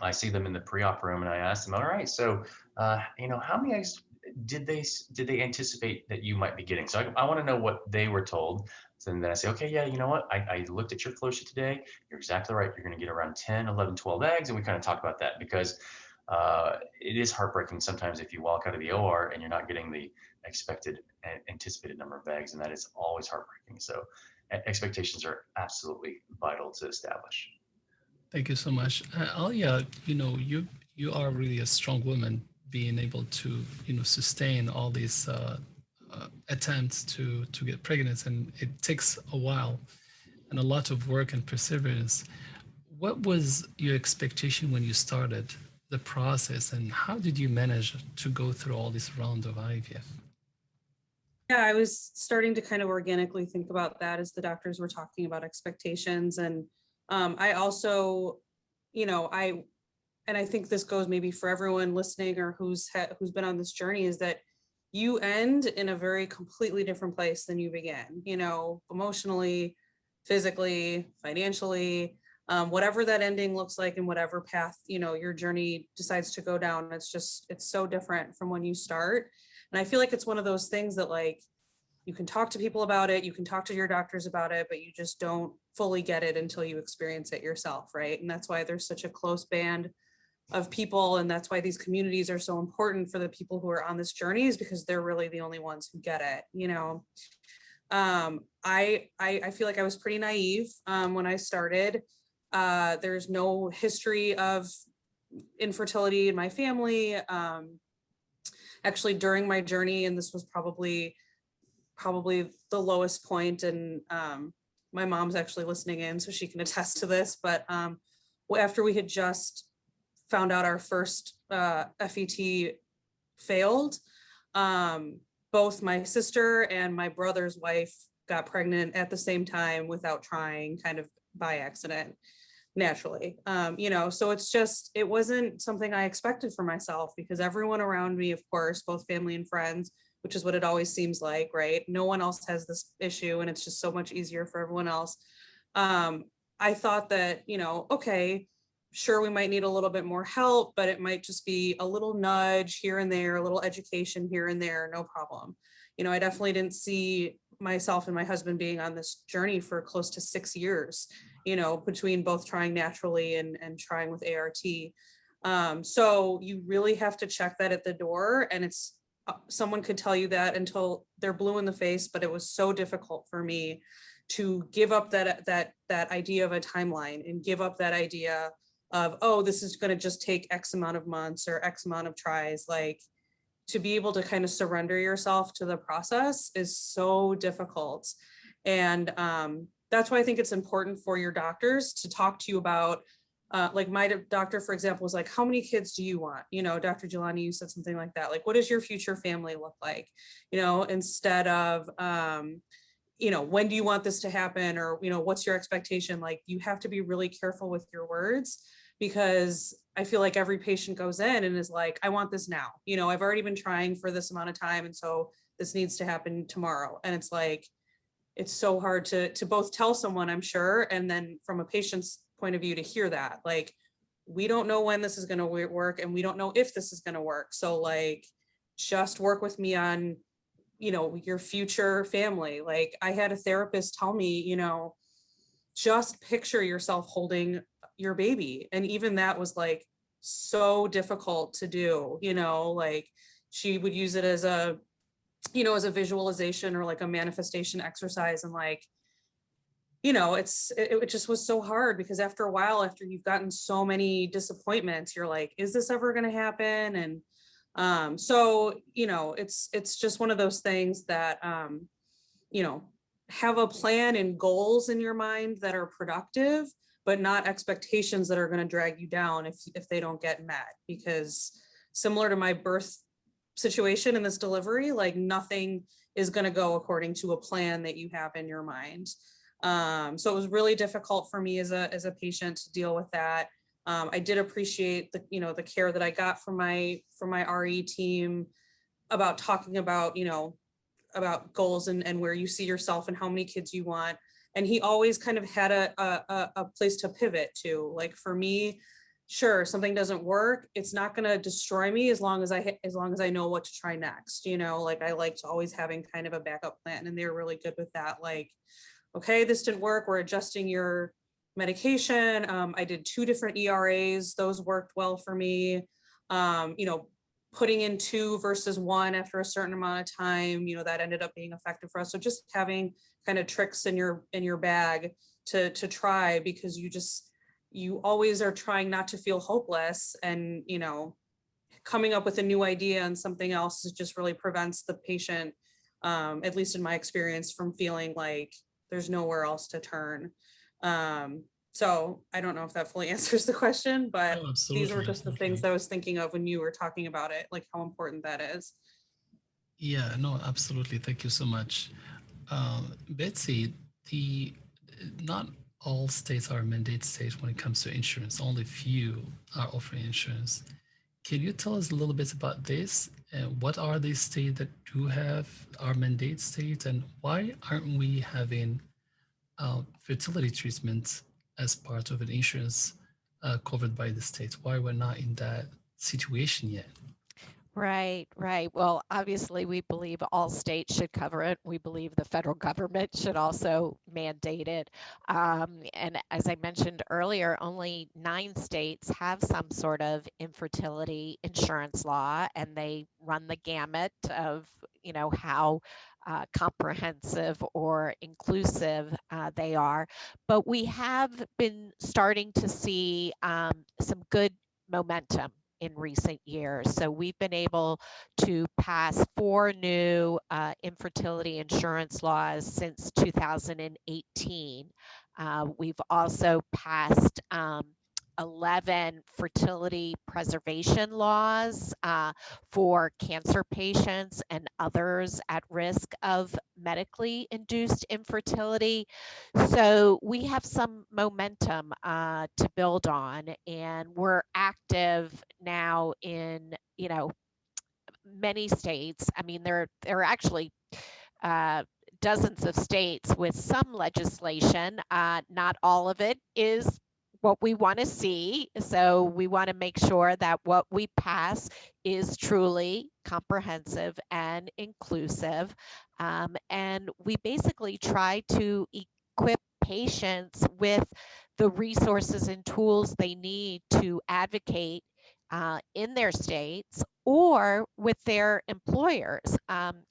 I see them in the pre-op room, and I ask them, all right, so, how many eggs did they anticipate that you might be getting? So I want to know what they were told. So then I say, okay, yeah, you know what? I looked at your flow sheet today. You're exactly right. You're going to get around 10, 11, 12 eggs. And we kind of talk about that, because it is heartbreaking sometimes if you walk out of the OR and you're not getting the anticipated number of eggs, and that is always heartbreaking. So expectations are absolutely vital to establish. Thank you so much. Alia, you are really a strong woman, being able to, sustain all these attempts to get pregnant, and it takes a while and a lot of work and perseverance. What was your expectation when you started the process, and how did you manage to go through all this round of IVF? Yeah, I was starting to kind of organically think about that as the doctors were talking about expectations. And I also, and I think this goes maybe for everyone listening or who's been on this journey, is that you end in a very completely different place than you began, emotionally, physically, financially, whatever that ending looks like and whatever path, your journey decides to go down. It's so different from when you start. And I feel like it's one of those things that, like, you can talk to people about it, you can talk to your doctors about it, but you just don't fully get it until you experience it yourself, right? And that's why there's such a close band of people, and that's why these communities are so important for the people who are on this journey, is because they're really the only ones who get it. I feel like I was pretty naive when I started. There's no history of infertility in my family. Actually, during my journey, and this was probably the lowest point, and my mom's actually listening in, so she can attest to this, but after we had just found out our first FET failed, both my sister and my brother's wife got pregnant at the same time without trying, kind of by accident, naturally. So it wasn't something I expected for myself, because everyone around me, of course, both family and friends, which is what it always seems like, right? No one else has this issue, and it's just so much easier for everyone else. I thought that, okay, sure, we might need a little bit more help, but it might just be a little nudge here and there, a little education here and there, no problem. I definitely didn't see myself and my husband being on this journey for close to 6 years, between both trying naturally and trying with ART. So you really have to check that at the door, and it's, someone could tell you that until they're blue in the face, but it was so difficult for me to give up that idea of a timeline, and give up that idea of, oh, this is going to just take X amount of months or X amount of tries. Like, to be able to kind of surrender yourself to the process is so difficult. And that's why I think it's important for your doctors to talk to you about, like my doctor, for example, was like, how many kids do you want? Dr. Jeelani, you said something like that. Like, what does your future family look like? Instead of, when do you want this to happen? Or, what's your expectation? Like, you have to be really careful with your words, because I feel like every patient goes in and is like, I want this now. I've already been trying for this amount of time, and so this needs to happen tomorrow. And it's like, it's so hard to both tell someone, I'm sure, and then from a patient's point of view to hear that, like, we don't know when this is going to work, and we don't know if this is going to work. So, like, just work with me on, your future family. Like, I had a therapist tell me, just picture yourself holding your baby. And even that was like so difficult to do, like, she would use it as a, as a visualization or like a manifestation exercise. And like, it just was so hard, because after a while, after you've gotten so many disappointments, you're like, is this ever going to happen? And so, it's just one of those things that, have a plan and goals in your mind that are productive, but not expectations that are going to drag you down if they don't get met. Because similar to my birth situation and this delivery, like, nothing is going to go according to a plan that you have in your mind. So it was really difficult for me as a patient to deal with that. I did appreciate the care that I got from my RE team about talking about, about goals and where you see yourself and how many kids you want. And he always kind of had a place to pivot to. Like, for me, sure, something doesn't work, it's not going to destroy me as long as I know what to try next. Like, I liked always having kind of a backup plan, and they were really good with that. Like, okay, this didn't work, we're adjusting your medication. I did 2 different ERAs, those worked well for me. Putting in 2 versus 1 after a certain amount of time, that ended up being effective for us. So just having kind of tricks in your bag to try, because you always are trying not to feel hopeless, and coming up with a new idea and something else just really prevents the patient, at least in my experience, from feeling like there's nowhere else to turn. So I don't know if that fully answers the question, but these were just the things that I was thinking of when you were talking about it, like how important that is. Yeah, no, absolutely. Thank you so much. Betsy, the not all states are mandate states when it comes to insurance. Only few are offering insurance. Can you tell us a little bit about this? What are these states that do have our mandate states, and why aren't we having fertility treatment as part of an insurance covered by the states? Why we're not in that situation yet? Right, right. Well, obviously, we believe all states should cover it. We believe the federal government should also mandate it. And as I mentioned earlier, only 9 states have some sort of infertility insurance law, and they run the gamut of, how comprehensive or inclusive they are. But we have been starting to see some good momentum in recent years. So we've been able to pass 4 new infertility insurance laws since 2018. We've also passed 11 fertility preservation laws for cancer patients and others at risk of medically induced infertility. So we have some momentum to build on, and we're active now in many states. I mean, there are actually dozens of states with some legislation. Not all of it is what we want to see. So we want to make sure that what we pass is truly comprehensive and inclusive. And we basically try to equip patients with the resources and tools they need to advocate in their states or with their employers.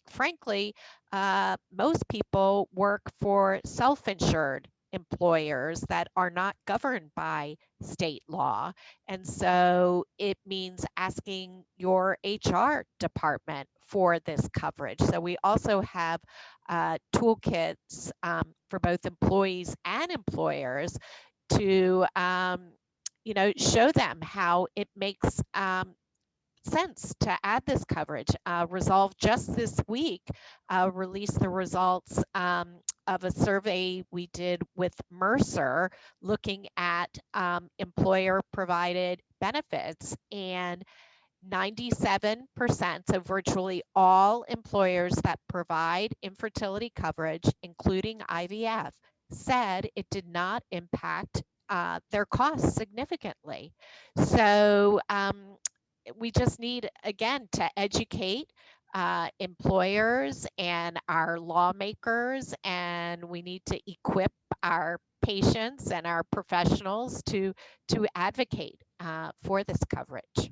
Frankly, most people work for self-insured employers that are not governed by state law. And so it means asking your HR department for this coverage. So we also have toolkits for both employees and employers to show them how it makes sense to add this coverage. Resolve just this week released the results of a survey we did with Mercer looking at employer provided benefits, and 97% of virtually all employers that provide infertility coverage, including IVF, said it did not impact their costs significantly. So we just need, again, to educate employers and our lawmakers, and we need to equip our patients and our professionals to advocate for this coverage.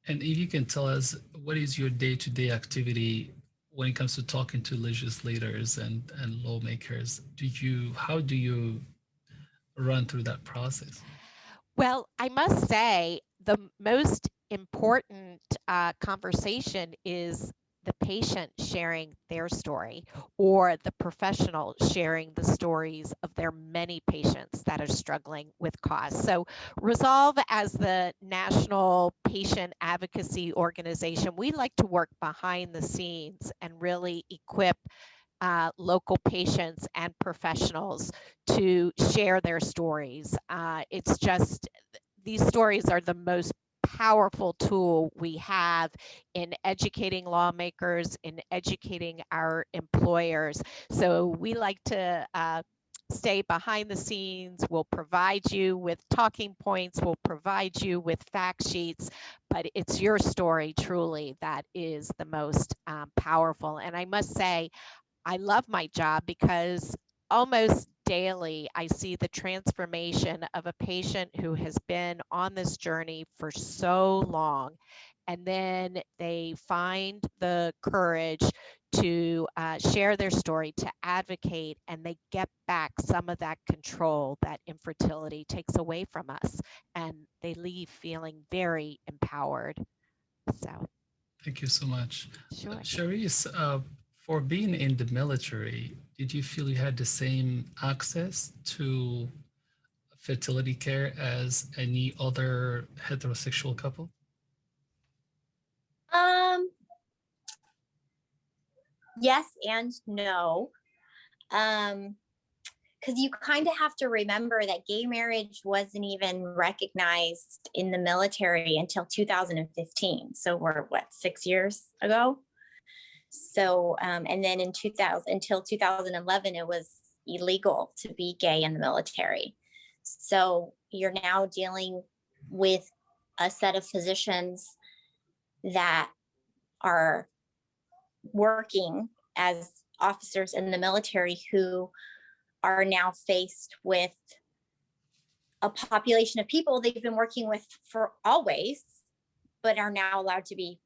And if you can tell us, what is your day-to-day activity when it comes to talking to legislators and lawmakers? How do you run through that process? Well, I must say the most important conversation is the patient sharing their story, or the professional sharing the stories of their many patients that are struggling with costs. So Resolve, as the national patient advocacy organization, we like to work behind the scenes and really equip local patients and professionals to share their stories. It's just, these stories are the most powerful tool we have in educating lawmakers, in educating our employers. So we like to stay behind the scenes. We'll provide you with talking points, we'll provide you with fact sheets, but it's your story truly that is the most powerful. And I must say, I love my job because almost daily I see the transformation of a patient who has been on this journey for so long, and then they find the courage to share their story, to advocate, and they get back some of that control that infertility takes away from us, and they leave feeling very empowered. So, Thank you so much. sure. Charisse, for being in the military, did you feel you had the same access to fertility care as any other heterosexual couple? Um, yes and no. Because you kind of have to remember that gay marriage wasn't even recognized in the military until 2015. So we're what, 6 years ago? So, and then in 2000, until 2011, it was illegal to be gay in the military. So you're now dealing with a set of physicians that are working as officers in the military who are now faced with a population of people they've been working with for always, but are now allowed to be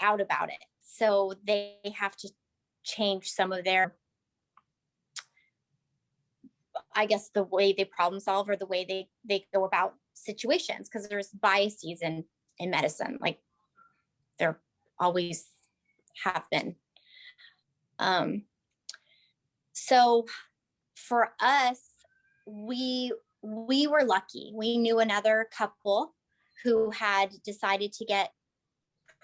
out about it. So they have to change some of their, I guess, the way they problem solve or the way they go about situations, because there's biases in medicine, like there always have been. So for us, we were lucky. We knew another couple who had decided to get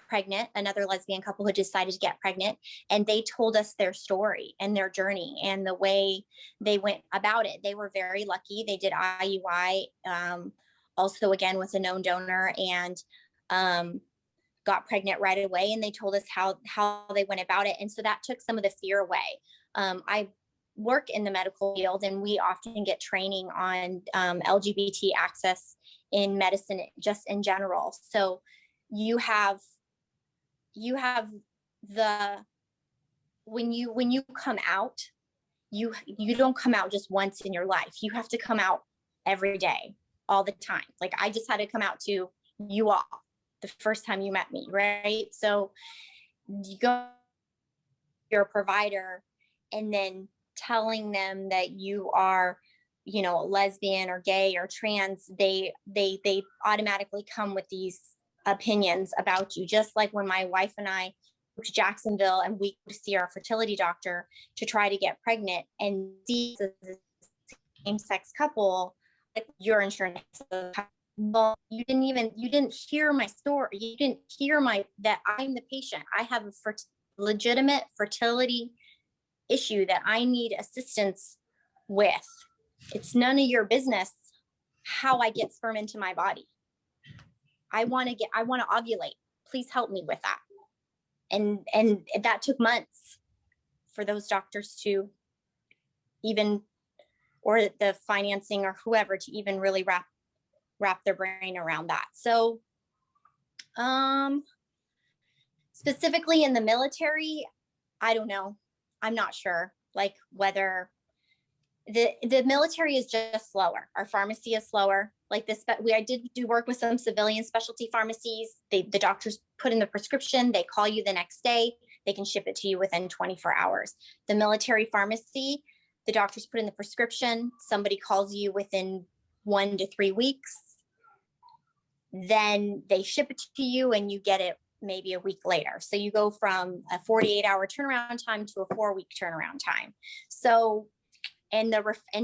pregnant, another lesbian couple who decided to get pregnant, and they told us their story and their journey and the way they went about it. They were very lucky. They did IUI, also again with a known donor, and got pregnant right away. And they told us how they went about it. And so that took some of the fear away. I work in the medical field, and we often get training on LGBT access in medicine, just in general. So you have the, when you come out, you don't come out just once in your life. You have to come out every day, all the time. Like I just had to come out to you all the first time you met me, right? So you go to your provider and then telling them that you are, you know, lesbian or gay or trans, they automatically come with these opinions about you. Just like when my wife and I moved to Jacksonville and we go to see our fertility doctor to try to get pregnant, and see the same-sex couple, like your insurance, well, you didn't hear my story. You didn't hear that I'm the patient. I have a legitimate fertility issue that I need assistance with. It's none of your business how I get sperm into my body. I want to ovulate. Please help me with that. And that took months for those doctors to even, or the financing or whoever, to even really wrap their brain around that. So specifically in the military, I don't know. I'm not sure, like whether the military is just slower. Our pharmacy is slower. Like this, but I did do work with some civilian specialty pharmacies. The doctors put in the prescription, they call you the next day, they can ship it to you within 24 hours. The military pharmacy, the doctors put in the prescription, somebody calls you within 1 to 3 weeks, then they ship it to you and you get it maybe a week later. So you go from a 48-hour turnaround time to a 4-week turnaround time. So, and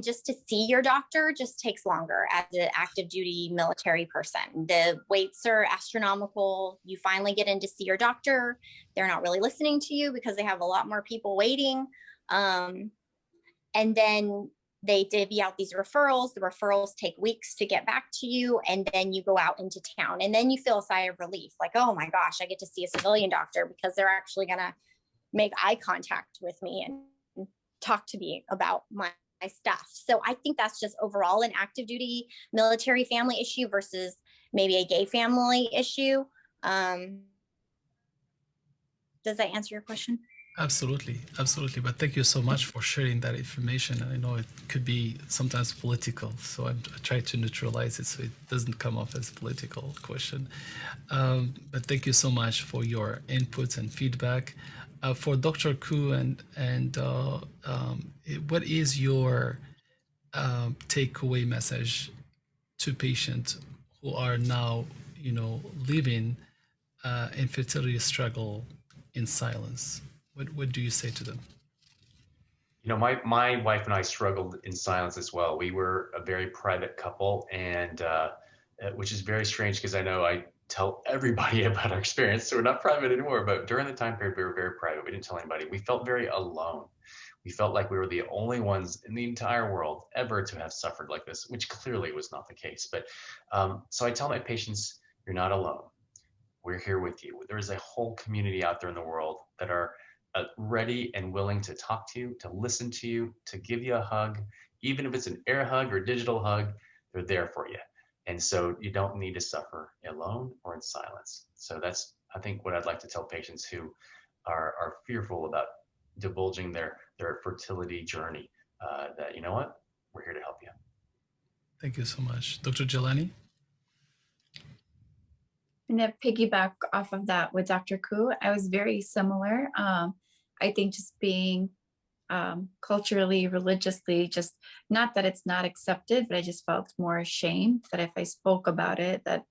just to see your doctor just takes longer as an active duty military person. The waits are astronomical. You finally get in to see your doctor. They're not really listening to you because they have a lot more people waiting. And then they divvy out these referrals. The referrals take weeks to get back to you. And then you go out into town, and then you feel a sigh of relief. Like, oh my gosh, I get to see a civilian doctor because they're actually going to make eye contact with me and talk to me about my stuff. So I think that's just overall an active duty military family issue versus maybe a gay family issue. Does that answer your question? Absolutely. But thank you so much for sharing that information. I know it could be sometimes political, so I try to neutralize it so it doesn't come off as a political question. But thank you so much for your inputs and feedback. For Dr. Ku, what is your takeaway message to patients who are now, living infertility struggle in silence? What do you say to them? My wife and I struggled in silence as well. We were a very private couple, and which is very strange because I know tell everybody about our experience. So we're not private anymore, but during the time period, we were very private. We didn't tell anybody. We felt very alone. We felt like we were the only ones in the entire world ever to have suffered like this, which clearly was not the case. But so I tell my patients, you're not alone. We're here with you. There's a whole community out there in the world that are ready and willing to talk to you, to listen to you, to give you a hug. Even if it's an air hug or digital hug, they're there for you. And so you don't need to suffer alone or in silence. So that's, I think, what I'd like to tell patients who are fearful about divulging their fertility journey, that, you know what, we're here to help you. Thank you so much. Dr. Jeelani? And to piggyback off of that with Dr. Ku, I was very similar. I think just being culturally, religiously, just not that it's not accepted, but I just felt more ashamed that if I spoke about it, that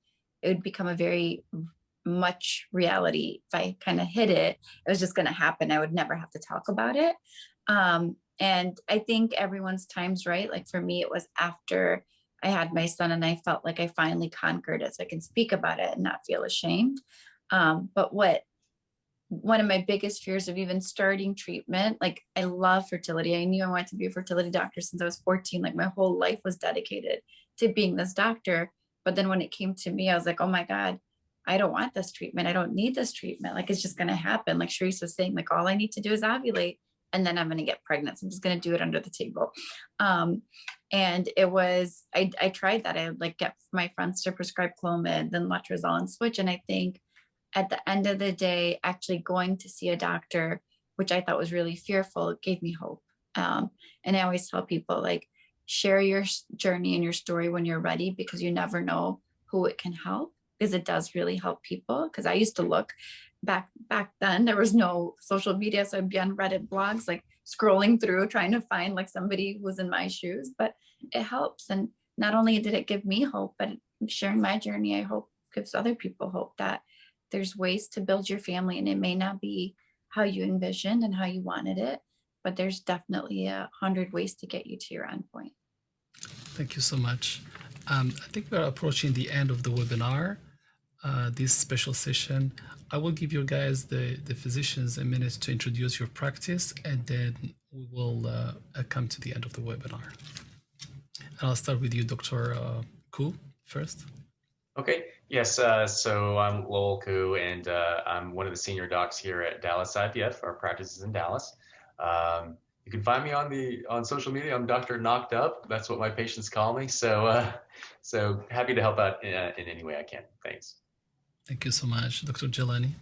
it would become a very much reality. If I kind of hid it, it was just going to happen. I would never have to talk about it. And I think everyone's time's right. Like for me, it was after I had my son and I felt like I finally conquered it, so I can speak about it and not feel ashamed. But one of my biggest fears of even starting treatment, like I love fertility. I knew I wanted to be a fertility doctor since I was 14. Like my whole life was dedicated to being this doctor. But then when it came to me, I was like, oh my God, I don't want this treatment. I don't need this treatment. Like it's just going to happen. Like Sharice was saying, like all I need to do is ovulate and then I'm going to get pregnant. So I'm just going to do it under the table. And it was, I tried that. I would like get my friends to prescribe Clomid, then Letrozole and switch. And I think at the end of the day, actually going to see a doctor, which I thought was really fearful, it gave me hope. And I always tell people, like, share your journey and your story when you're ready, because you never know who it can help, because it does really help people. Because I used to look back then, there was no social media. So I'd be on Reddit blogs, like scrolling through, trying to find like somebody who was in my shoes, but it helps. And not only did it give me hope, but sharing my journey, I hope gives other people hope that there's ways to build your family, and it may not be how you envisioned and how you wanted it, but there's definitely 100 ways to get you to your endpoint. Thank you so much. I think we're approaching the end of the webinar, this special session. I will give you guys, the physicians, a minute to introduce your practice, and then we will come to the end of the webinar. And I'll start with you, Dr. Ku, first. Okay, yes, so I'm Lowell Ku, and I'm one of the senior docs here at Dallas IVF. Our practice is in Dallas. You can find me on social media. I'm Dr. Knocked Up. That's what my patients call me. So so happy to help out in any way I can. Thanks. Thank you so much. Dr. Jeelani.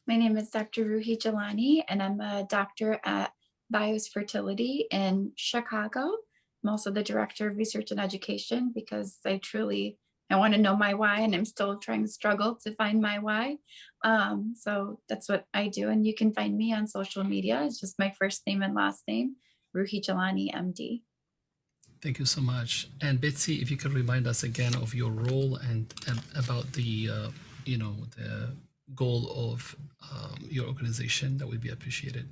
My name is Dr. Ruhi Jalani, and I'm a doctor at Bios Fertility in Chicago. I'm also the director of research and education, because I want to know my why, and I'm still trying to struggle to find my why. So that's what I do. And you can find me on social media. It's just my first name and last name, Roohi Jeelani, MD. Thank you so much. And Betsy, if you could remind us again of your role and about the, the goal of your organization, that would be appreciated.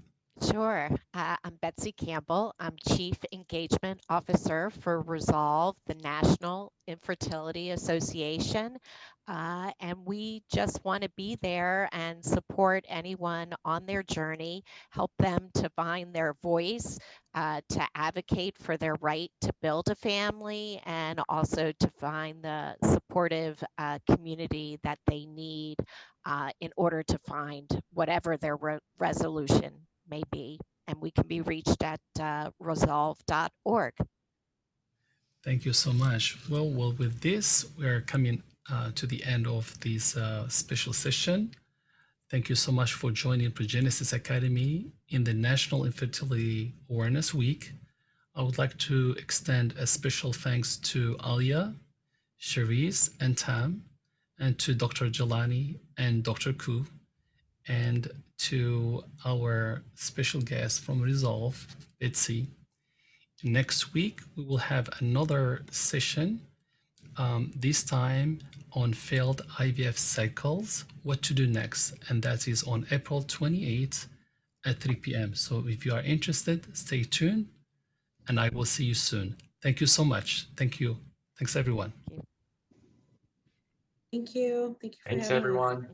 Sure. I'm Betsy Campbell. I'm Chief Engagement Officer for Resolve, the National Infertility Association. And we just want to be there and support anyone on their journey, help them to find their voice, to advocate for their right to build a family, and also to find the supportive community that they need in order to find whatever their resolution may be. And we can be reached at resolve.org. Thank you so much. Well, with this, we're coming to the end of this special session. Thank you so much for joining Progenesis Academy in the National Infertility Awareness Week. I would like to extend a special thanks to Alia, Sharice, and Tam, and to Dr. Jeelani and Dr. Ku, and to our special guest from Resolve, Betsy. Next week, we will have another session, this time on failed IVF cycles, what to do next. And that is on April 28th at 3 p.m. So if you are interested, stay tuned, and I will see you soon. Thank you so much. Thank you. Thanks, everyone. Thank you. Thank you. Thank you for Thanks, having me. everyone.